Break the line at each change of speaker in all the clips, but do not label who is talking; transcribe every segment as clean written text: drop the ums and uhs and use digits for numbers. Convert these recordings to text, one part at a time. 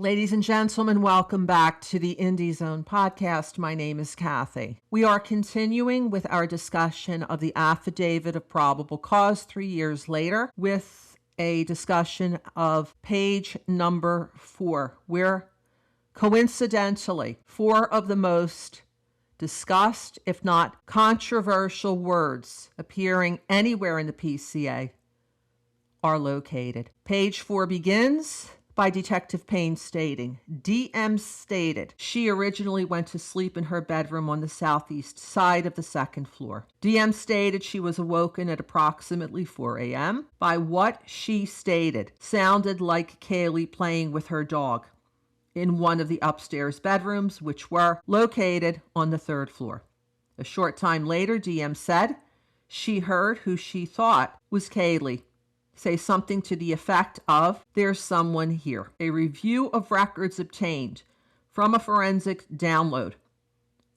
Ladies and gentlemen, welcome back to the Indie Zone podcast. My name is Kathy. We are continuing with our discussion of the Affidavit of Probable Cause 3 years later with a discussion of page number 4, where coincidentally 4 of the most discussed, if not controversial words appearing anywhere in the PCA are located. Page 4 begins by Detective Payne stating, DM stated she originally went to sleep in her bedroom on the southeast side of the second floor. DM stated she was awoken at approximately 4 a.m. by what she stated sounded like Kaylee playing with her dog in one of the upstairs bedrooms, which were located on the 3rd floor. A short time later, DM said she heard who she thought was Kaylee say something to the effect of, "There's someone here." A review of records obtained from a forensic download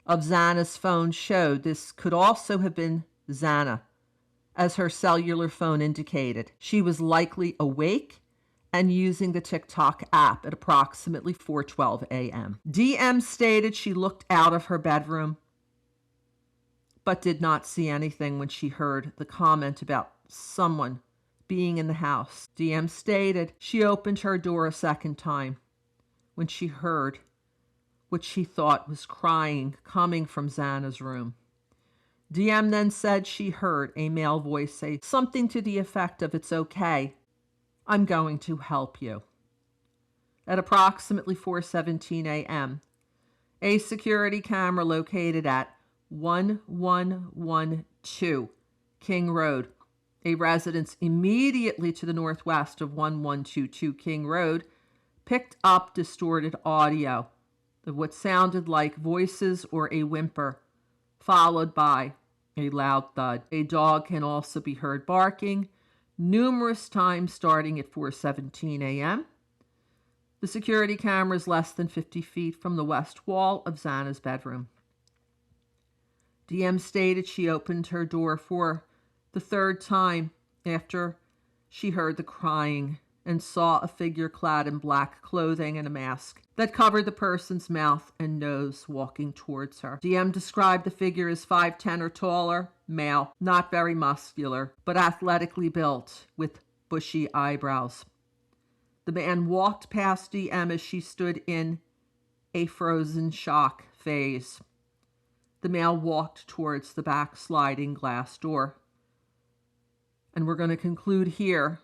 of Xana's phone showed this could also have been Xana, as her cellular phone indicated. She was likely awake and using the TikTok app at approximately 4:12 a.m. DM stated she looked out of her bedroom but did not see anything when she heard the comment about someone being in the house. DM stated she opened her door a second time when she heard what she thought was crying coming from Xana's room. DM then said she heard a male voice say something to the effect of, "It's okay, I'm going to help you." At approximately 4:17 a.m., a security camera located at 1112 King Road, a residence immediately to the northwest of 1122 King Road, picked up distorted audio of what sounded like voices or a whimper, followed by a loud thud. A dog can also be heard barking numerous times starting at 4:17 a.m. The security camera is less than 50 feet from the west wall of Xana's bedroom. DM stated she opened her door for the 3rd time after she heard the crying and saw a figure clad in black clothing and a mask that covered the person's mouth and nose walking towards her. DM described the figure as 5'10" or taller, male, not very muscular, but athletically built with bushy eyebrows. The man walked past DM as she stood in a frozen shock phase. The male walked towards the back sliding glass door. And we're going to conclude here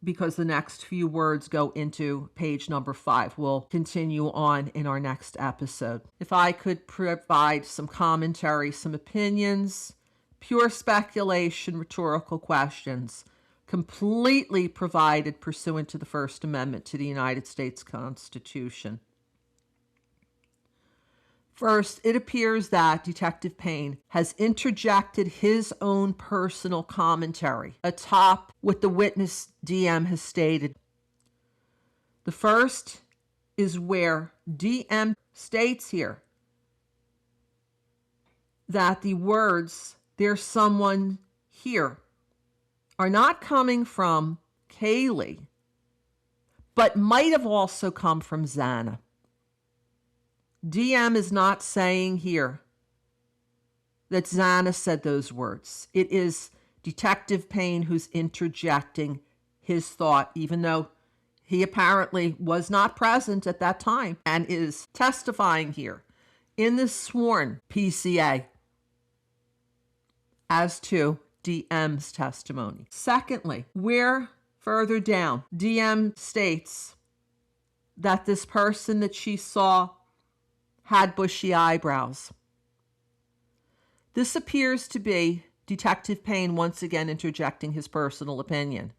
because the next few words go into page number 5. We'll continue on in our next episode. If I could provide some commentary, some opinions, pure speculation, rhetorical questions, completely provided pursuant to the First Amendment to the United States Constitution. First, it appears that Detective Payne has interjected his own personal commentary atop what the witness DM has stated. The first is where DM states here that the words, "There's someone here," are not coming from Kaylee, but might have also come from Xana. DM is not saying here that Xana said those words. It is Detective Payne who's interjecting his thought, even though he apparently was not present at that time and is testifying here in the sworn PCA as to DM's testimony. Secondly, where further down, DM states that this person that she saw had bushy eyebrows. This appears to be Detective Payne once again interjecting his personal opinion.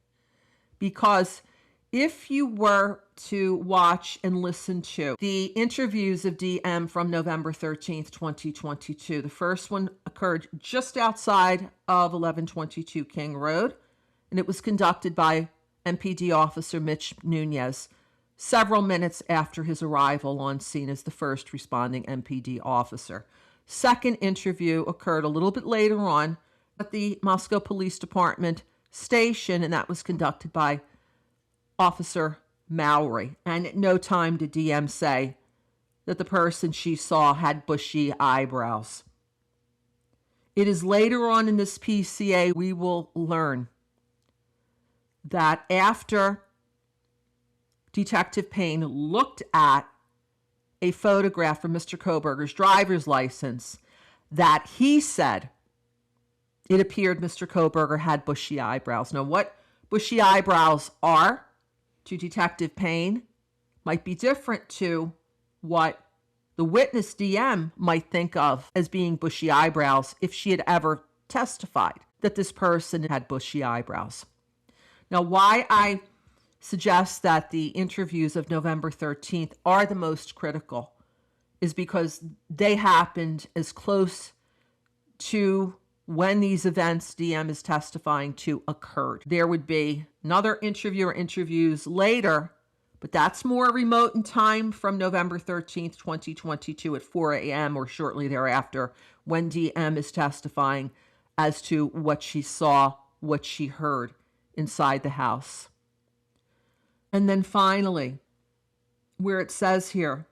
Because if you were to watch and listen to the interviews of DM from November 13th, 2022, the first one occurred just outside of 1122 King Road, and it was conducted by MPD Officer Mitch Nunez several minutes after his arrival on scene as the first responding MPD officer. Second interview occurred a little bit later on at the Moscow Police Department station, and that was conducted by Officer Mallory, and at no time did DM say that the person she saw had bushy eyebrows. It is later on in this PCA we will learn that after Detective Payne looked at a photograph from Mr. Kohberger's driver's license, that he said it appeared Mr. Kohberger had bushy eyebrows. Now, what bushy eyebrows are to Detective Payne might be different to what the witness DM might think of as being bushy eyebrows if she had ever testified that this person had bushy eyebrows. Now, why I suggest that the interviews of November 13th are the most critical is because they happened as close to when these events DM is testifying to occurred. There would be another interview or interviews later, but that's more remote in time from November 13th, 2022 at 4 a.m. or shortly thereafter when DM is testifying as to what she saw, what she heard inside the house. And then finally, where it says here,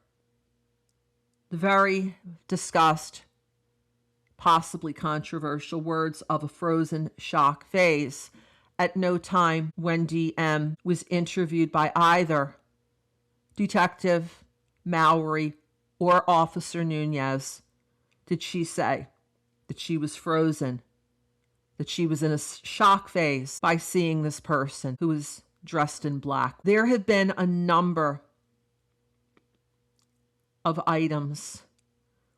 the very discussed, possibly controversial words of a frozen shock phase. At no time when DM was interviewed by either Detective Mallory or Officer Nunez did she say that she was frozen, that she was in a shock phase by seeing this person who was dressed in black. There have been a number of items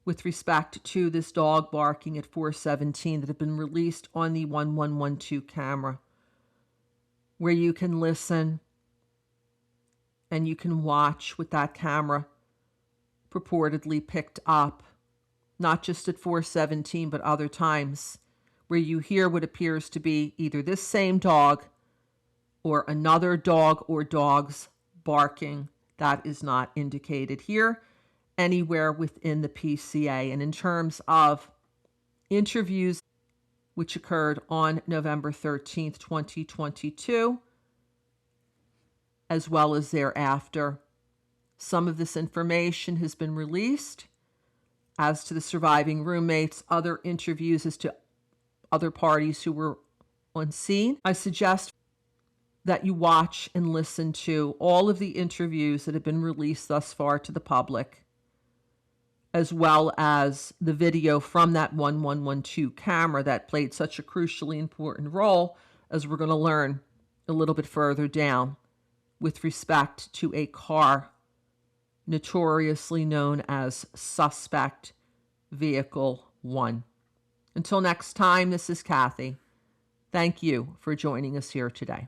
with respect to this dog barking at 417 that have been released on the 1112 camera, where you can listen and you can watch what that camera purportedly picked up, not just at 417, but other times, where you hear what appears to be either this same dog or another dog or dogs barking. That is not indicated here anywhere within the PCA. And in terms of interviews which occurred on November 13th, 2022, as well as thereafter, some of this information has been released as to the surviving roommates, other interviews as to other parties who were on scene. I suggest that you watch and listen to all of the interviews that have been released thus far to the public, as well as the video from that 1112 camera that played such a crucially important role, as we're going to learn a little bit further down, with respect to a car notoriously known as Suspect Vehicle 1. Until next time, this is Kathy. Thank you for joining us here today.